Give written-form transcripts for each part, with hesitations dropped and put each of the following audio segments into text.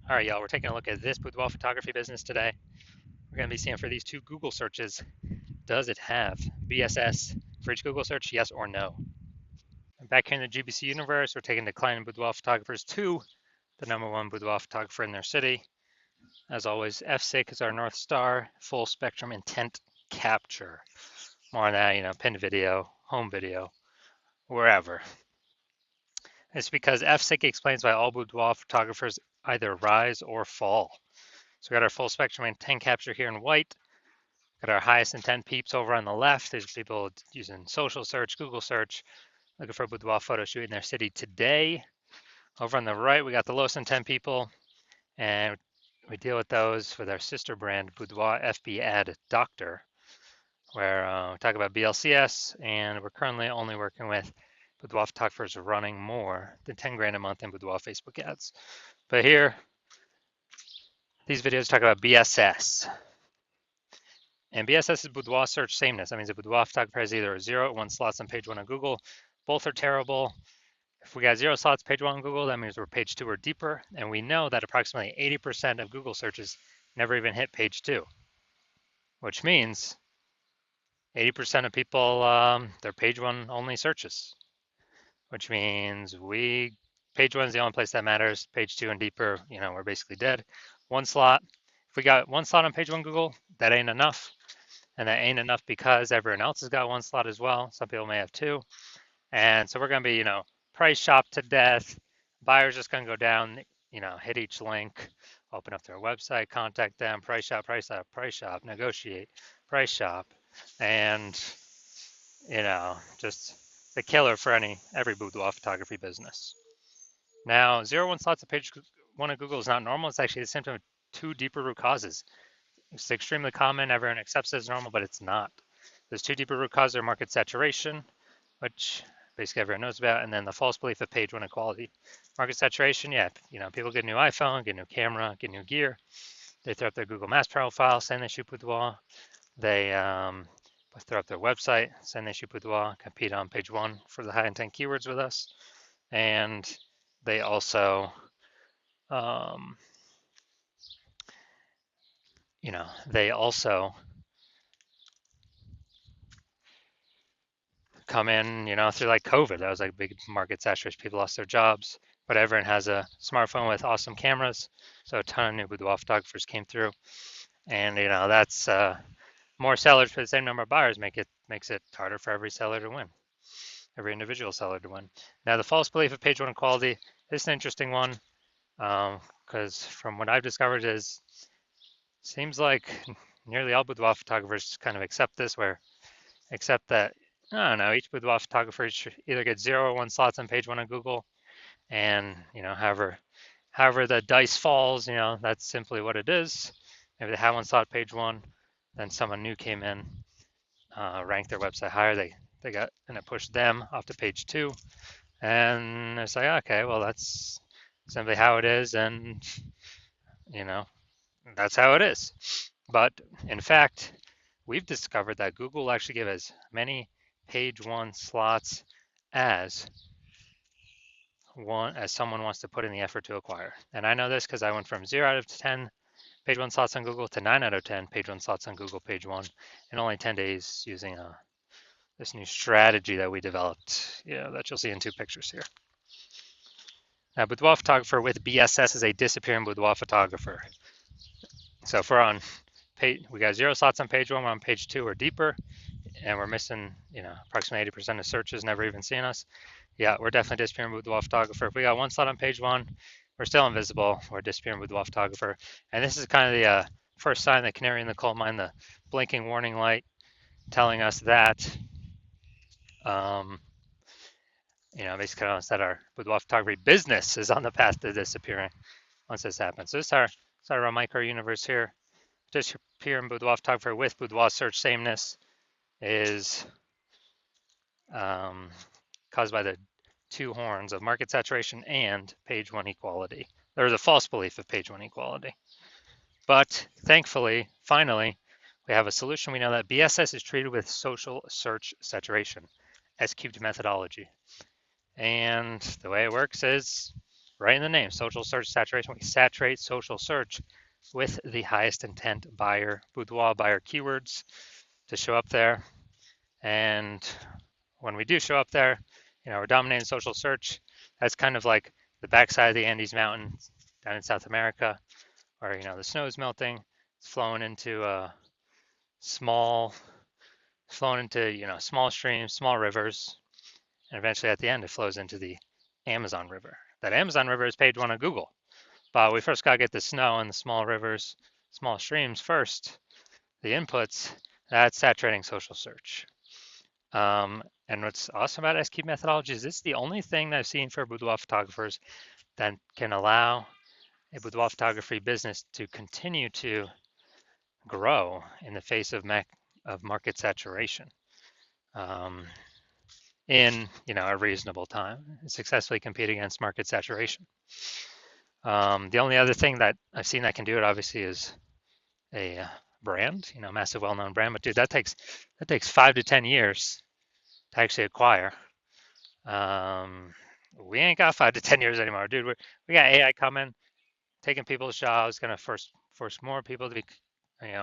All right, y'all, we're taking a look at this boudoir photography business today. We're going to be seeing for these two Google searches, does it have BSS for each Google search, yes or no? And back here in the GBC universe, we're taking declining boudoir photographers to the #1 boudoir photographer in their city. As always, FSIC is our North Star, full spectrum intent capture. More on that, pinned video, home video, wherever. It's because FSIC explains why all boudoir photographers either rise or fall. So we got our full spectrum intent capture here in white. Got our highest intent peeps over on the left. There's people using social search, Google search, looking for a boudoir photo shoot in their city today. Over on the right, we got the lowest intent people, and we deal with those with our sister brand, Boudoir FB Ad Doctor, where we talk about BLCS, and we're currently only working with boudoir photographers running more than 10 grand a month in boudoir Facebook ads. But here, these videos talk about BSS. And BSS is boudoir search sameness. That means a boudoir photographer has either 0 or 1 slots on page 1 on Google. Both are terrible. If we got 0 slots page 1 on Google, that means we're page 2 or deeper. And we know that approximately 80% of Google searches never even hit page 2, which means 80% of people, they're page 1 only searches, which means page 1 is the only place that matters. Page 2 and deeper, we're basically dead. 1 slot. If we got 1 slot on page 1 Google, that ain't enough. And that ain't enough because everyone else has got 1 slot as well. Some people may have 2. And so we're going to be, price shop to death. Buyers just going to go down, hit each link, open up their website, contact them, price shop, negotiate, price shop. And, just the killer for every boudoir photography business. Now, 0-1 slots of page 1 of Google is not normal. It's actually a symptom of 2 deeper root causes. It's extremely common. Everyone accepts it as normal, but it's not. There's 2 deeper root causes: market saturation, which basically everyone knows about, and then the false belief of page 1 equality. Market saturation, yeah, people get a new iPhone, get a new camera, get new gear. They throw up their Google Maps profile, saying they shoot boudoir. They throw up their website, saying they shoot boudoir, compete on page 1 for the high intent keywords with us, and they also they also come in, through like COVID. That was like big market saturation. People lost their jobs, but everyone has a smartphone with awesome cameras. So a ton of new boudoir photographers came through. And, that's more sellers for the same number of buyers makes it harder for every seller to win, every individual seller to win. Now, the false belief of page 1 equality, this is an interesting one because from what I've discovered seems like nearly all boudoir photographers kind of accept that, I don't know, each boudoir photographer should either get 0 or 1 slots on page 1 on Google, and however the dice falls, that's simply what it is. Maybe they have 1 slot page 1, then someone new came in, ranked their website higher, and it pushed them off to page 2, and it's like, okay, well, that's simply how it is, and that's how it is. But in fact, we've discovered that Google will actually give as many page 1 slots as someone wants to put in the effort to acquire. And I know this because I went from 0 out of 10 page 1 slots on Google to 9 out of 10 page 1 slots on Google page 1 in only 10 days using this new strategy that we developed, that you'll see in 2 pictures here. Now, boudoir photographer with BSS is a disappearing boudoir photographer. So if we're on we got 0 slots on page 1, we're on page 2 or deeper, and we're missing, approximately 80% of searches never even seeing us. Yeah, we're definitely disappearing boudoir photographer. If we got 1 slot on page 1, we're still invisible. We're disappearing boudoir photographer. And this is kind of the first sign, the canary in the coal mine, the blinking warning light telling us that, basically telling us that our boudoir photography business is on the path to disappearing once this happens. So this is our micro universe here. Disappearing boudoir photographer with boudoir search sameness is caused by the 2 horns of market saturation and page 1 equality. There is a false belief of page 1 equality. But thankfully, finally, we have a solution. We know that BSS is treated with social search saturation, S-cubed methodology. And the way it works is right in the name, social search saturation. We saturate social search with the highest intent buyer, boudoir buyer keywords to show up there. And when we do show up there, we're dominating social search. That's kind of like the backside of the Andes Mountains down in South America, where the snow is melting. It's flowing into small, small streams, small rivers, and eventually at the end it flows into the Amazon River. That Amazon River is page one of Google, but we first got to get the snow and the small rivers, small streams first. The inputs, that's saturating social search. And what's awesome about S-Cube methodology is it's the only thing that I've seen for boudoir photographers that can allow a boudoir photography business to continue to grow in the face of market saturation in a reasonable time and successfully compete against market saturation. The only other thing that I've seen that can do it obviously is a brand, massive well-known brand. But dude, that takes 5 to 10 years to actually acquire. We ain't got 5 to 10 years anymore, dude. We got AI coming, taking people's jobs, gonna force more people to be,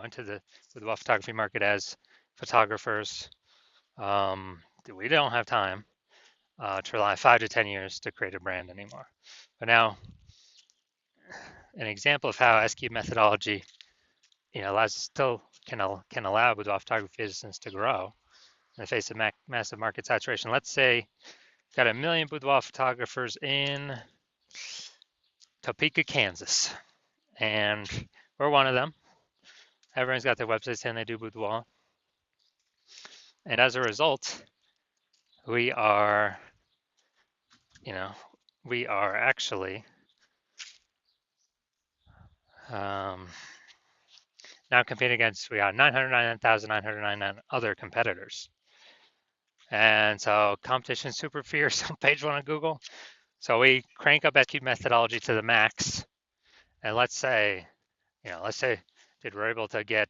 into the photography market as photographers. We don't have time to rely 5 to 10 years to create a brand anymore. But now, an example of how S-Cube methodology, still can allow boudoir photography business to grow in the face of massive market saturation. Let's say got 1 million boudoir photographers in Topeka, Kansas, and we're one of them. Everyone's got their websites saying they do boudoir, and as a result, we are actually now competing against, we got 999,999 other competitors. And so competition is super fierce on page one of Google. So we crank up S-Cube methodology to the max. And let's say we're able to get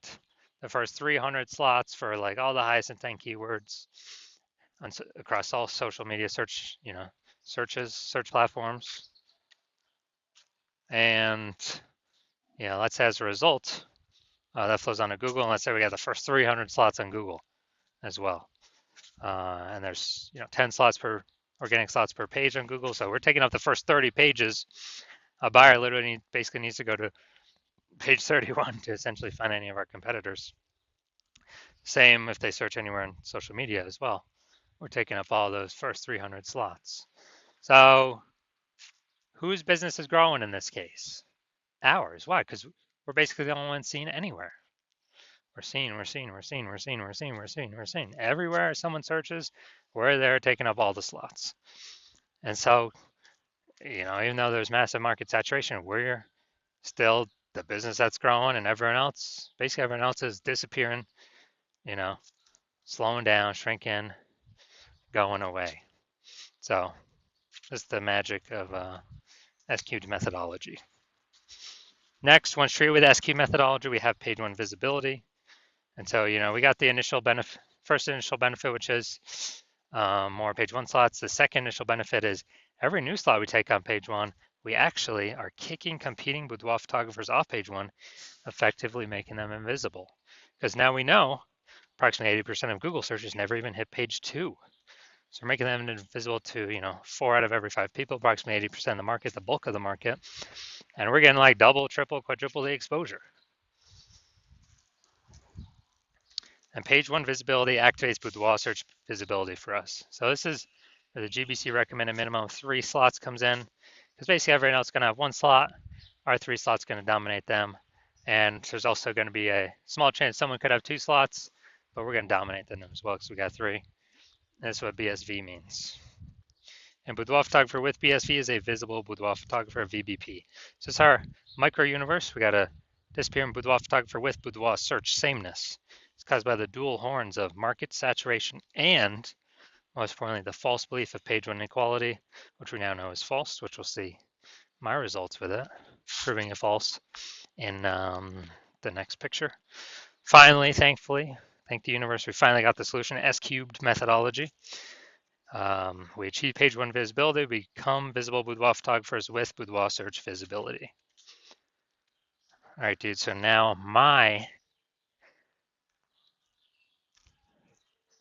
the first 300 slots for like all the highest intent keywords across all social media search platforms. And let's say as a result, that flows onto Google, and let's say we got the first 300 slots on Google as well. And there's 10 slots per organic slots per page on Google, so we're taking up the first 30 pages. A buyer literally basically needs to go to page 31 to essentially find any of our competitors. Same if they search anywhere in social media as well. We're taking up all those first 300 slots. So whose business is growing in this case? Ours. Why? Because we're basically the only ones seen anywhere. We're seen. Everywhere someone searches, we're there taking up all the slots. And so, even though there's massive market saturation, we're still the business that's growing, and everyone else is disappearing, slowing down, shrinking, going away. So that's the magic of S-Cubed methodology. Next, once treated with S-Cubed methodology, we have page one visibility. And so, we got the first initial benefit, which is more page one slots. The second initial benefit is every new slot we take on page one, we actually are kicking competing boudoir photographers off page one, effectively making them invisible. Because now we know approximately 80% of Google searches never even hit page two. So we're making them invisible to, 4 out of every 5 people, approximately 80% of the market, the bulk of the market. And we're getting like double, triple, quadruple the exposure. And page one visibility activates boudoir search visibility for us. So this is where the GBC recommended minimum of 3 slots comes in, because basically everyone else is going to have 1 slot. Our 3 slots going to dominate them. And there's also going to be a small chance someone could have 2 slots, but we're going to dominate them as well because we got 3. That's what BSV means. And boudoir photographer with BSV is a visible boudoir photographer, VBP. So it's our micro universe. We got a disappearing boudoir photographer with boudoir search sameness. It's caused by the dual horns of market saturation and, most importantly, the false belief of page one inequality, which we now know is false, which we'll see my results with it, proving it false in the next picture. Finally, thankfully, thank the universe, we finally got the solution, S-Cubed methodology. We achieve page one visibility, we become visible boudoir photographers with boudoir search visibility. All right, dude, so now my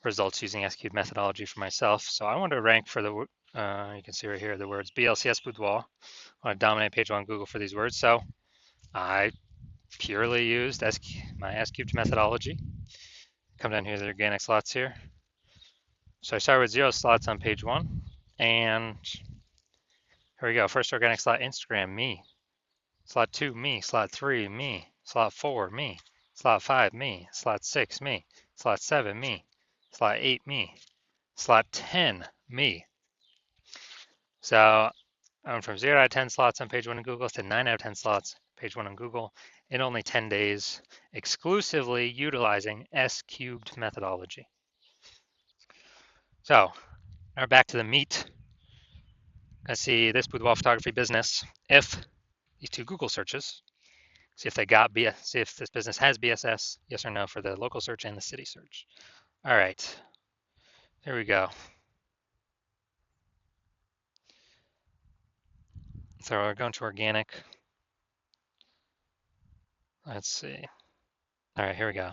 results using S-cubed methodology for myself. So I want to rank for the, you can see right here, the words BLCS boudoir. I want to dominate page one Google for these words. So I purely used my S-cubed methodology. Come down here to the organic slots here. So I start with 0 slots on page one. And here we go. First organic slot, Instagram, me. Slot 2, me. Slot 3, me. Slot 4, me. Slot 5, me. Slot 6, me. Slot 7, me. Slot 8, me. Slot 10, me. So I went from 0 out of 10 slots on page one in Google to 9 out of 10 slots page one on Google in only 10 days, exclusively utilizing S-cubed methodology. So now we're back to the meat. Let's see this boudoir photography business. If these two Google searches, see if they got see if this business has BSS, yes or no for the local search and the city search. All right, there we go. So we're going to organic. Let's see. All right, here we go.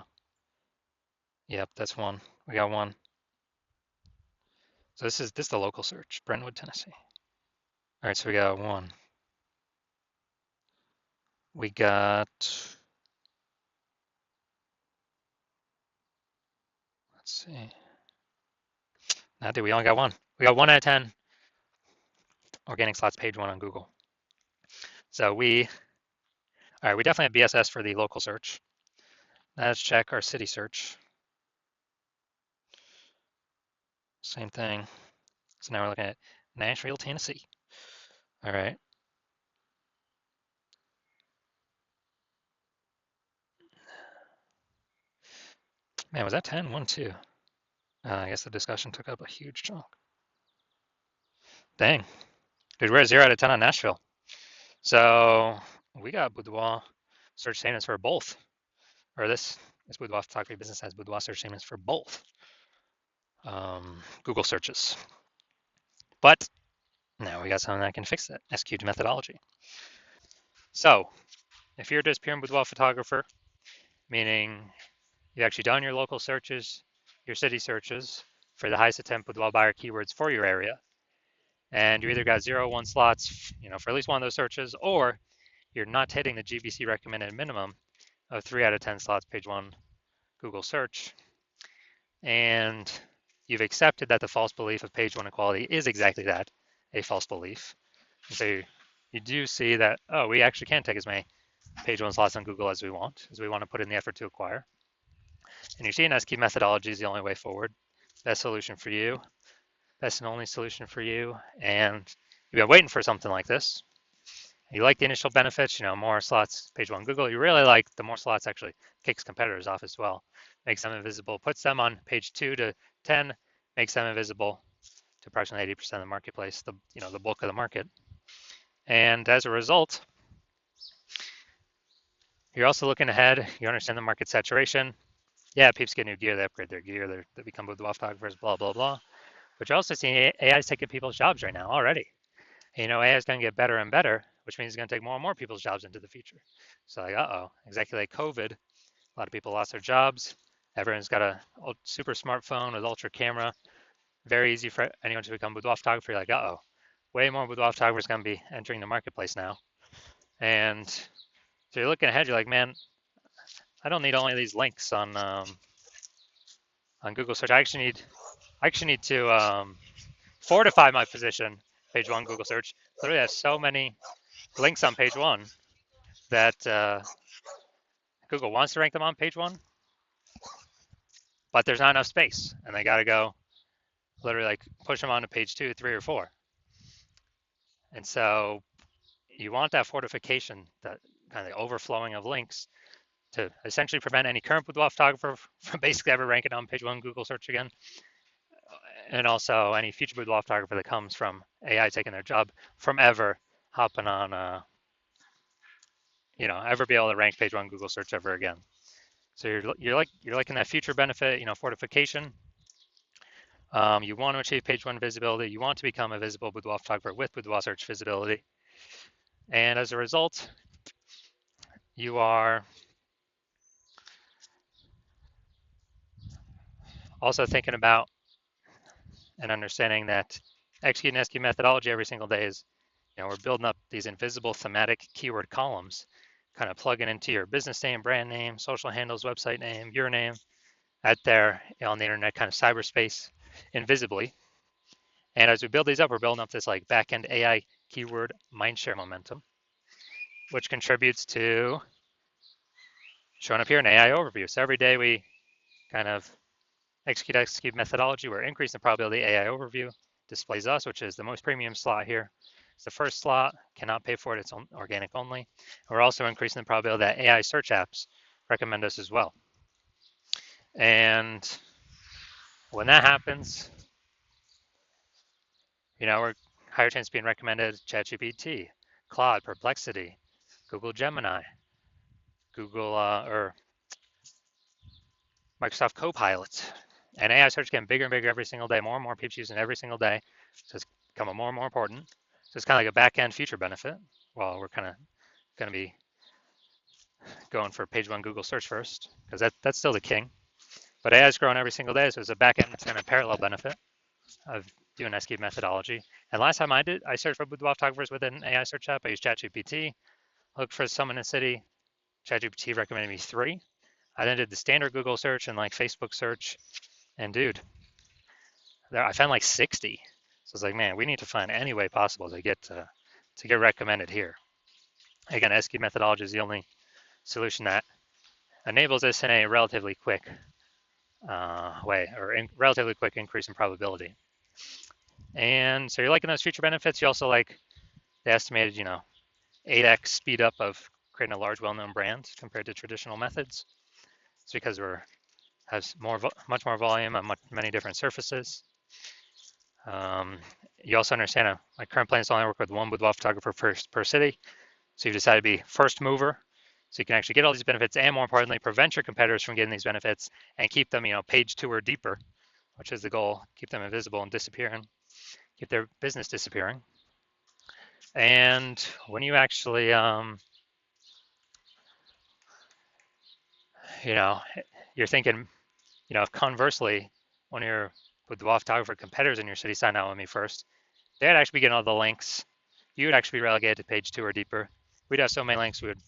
Yep, that's one. We got one. So this is the local search, Brentwood, Tennessee. All right, so we got one. We got, let's see. Now, dude, we only got one. We got 1 out of 10 organic slots page one on Google. So all right, we definitely have BSS for the local search. Now let's check our city search. Same thing. So now we're looking at Nashville, Tennessee. All right. Man, was that 10? 1, 2. I guess the discussion took up a huge chunk. Dang. Dude, we're at 0 out of 10 on Nashville. So we got boudoir search statements for both. Or this boudoir photography business has boudoir search statements for both Google searches. But now we got something that can fix that, S-cubed methodology. So if you're just pure boudoir photographer, meaning you've actually done your local searches, your city searches for the highest attempt boudoir buyer keywords for your area, and you either got 0, 1 slots, for at least one of those searches, or you're not hitting the GBC recommended minimum of 3 out of 10 slots page one Google search, and you've accepted that the false belief of page one equality is exactly that, a false belief. And so you do see that, oh, we actually can take as many page one slots on Google as we want to put in the effort to acquire. And you see an S-key methodology is the only way forward. Best solution for you, best and only solution for you. And you've been waiting for something like this. You like the initial benefits, more slots, page one Google. You really like the more slots actually kicks competitors off as well. Makes them invisible, puts them on page 2 to 10, makes them invisible to approximately 80% of the marketplace, the bulk of the market. And as a result, you're also looking ahead. You understand the market saturation. Yeah, peeps get new gear, they upgrade their gear, they become boudoir photographers, blah, blah, blah. But you're also seeing AI is taking people's jobs right now already. AI is going to get better and better, which means it's going to take more and more people's jobs into the future. So like, exactly like COVID, a lot of people lost their jobs. Everyone's got a super smartphone with ultra camera. Very easy for anyone to become boudoir photographer. You're like, way more boudoir photographers going to be entering the marketplace now. And so you're looking ahead, you're like, man, I don't need only these links on Google search. I actually need to fortify my position page one Google search. Literally has so many links on page one that Google wants to rank them on page one, but there's not enough space, and they got to go literally like push them onto page 2, 3, or 4. And so you want that fortification, that kind of the overflowing of links, to essentially prevent any current boudoir photographer from basically ever ranking on page one Google search again, and also any future boudoir photographer that comes from AI taking their job from ever hopping on, ever be able to rank page one Google search ever again. So you're liking that future benefit, fortification. You want to achieve page one visibility. You want to become a visible boudoir photographer with boudoir search visibility. And as a result, you are also thinking about and understanding that executing SQ methodology every single day is, we're building up these invisible thematic keyword columns, kind of plugging into your business name, brand name, social handles, website name, your name, out there on the internet, kind of cyberspace, invisibly. And as we build these up, we're building up this like backend AI keyword mindshare momentum, which contributes to showing up here in AI overview. So every day we kind of execute methodology, we're increasing the probability AI overview displays us, which is the most premium slot here. It's the first slot, cannot pay for it, it's organic only. We're also increasing the probability that AI search apps recommend us as well. And when that happens, we're higher chance of being recommended ChatGPT, Claude, Perplexity, Google Gemini, Google or Microsoft Copilot. And AI search getting bigger and bigger every single day. More and more people using it every single day. So it's becoming more and more important. So it's kind of like a back-end future benefit. Well, we're kind of going to be going for page one Google search first, because that's still the king. But AI is growing every single day, so it's a back-end kind of parallel benefit of doing SQ methodology. And last time I searched for boudoir photographers with an AI search app. I used ChatGPT. Looked for someone in the city. ChatGPT recommended me 3. I then did the standard Google search and like Facebook search. And dude, I found like 60. So it's like, man, we need to find any way possible to get recommended here. Again, SQ methodology is the only solution that enables this in a relatively quick way, or relatively quick increase in probability. And so you're liking those feature benefits. You also like the estimated, 8x speed up of creating a large, well-known brand compared to traditional methods. It's because has much more volume on many different surfaces. You also understand my current plan is to only work with one boudoir photographer per city. So you decided to be first mover, so you can actually get all these benefits, and more importantly, prevent your competitors from getting these benefits and keep them, page 2 or deeper, which is the goal. Keep them invisible and disappearing, keep their business disappearing. And when you actually, you're thinking, if conversely, one of your boudoir photographer competitors in your city signed out with me first, they'd actually be getting all the links. You would actually be relegated to page 2 or deeper. We'd have so many links, we would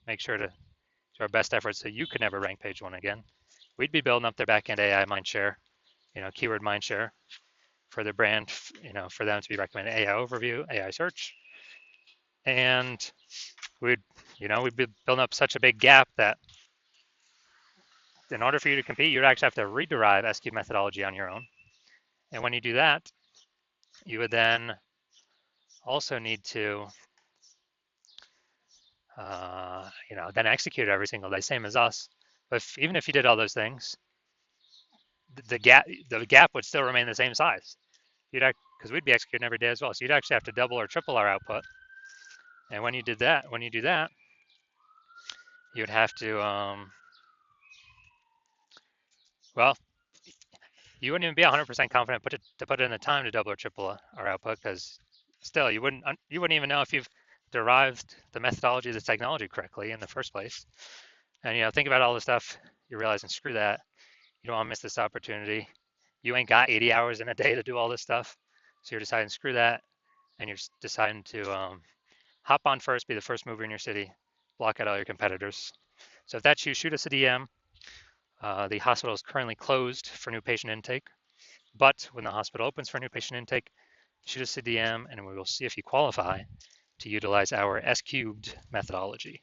make sure to do our best efforts so you could never rank page 1 again. We'd be building up their backend AI mindshare, keyword mindshare for their brand, for them to be recommended AI overview, AI search. And we'd be building up such a big gap that in order for you to compete, you'd actually have to rederive SQ methodology on your own. And when you do that, you would then also need to, then execute every single day, same as us. But even if you did all those things, the gap would still remain the same size. Because we'd be executing every day as well. So you'd actually have to double or triple our output. And when you do that, you'd have to, well, you wouldn't even be 100% confident to put in the time to double or triple our output, because still you wouldn't even know if you've derived the methodology of the technology correctly in the first place. And think about all the stuff you're realizing, screw that. You don't want to miss this opportunity. You ain't got 80 hours in a day to do all this stuff. So you're deciding, screw that. And you're deciding to hop on first, be the first mover in your city, block out all your competitors. So if that's you, shoot us a DM. The hospital is currently closed for new patient intake, but when the hospital opens for new patient intake, shoot us a DM and we will see if you qualify to utilize our S cubed methodology.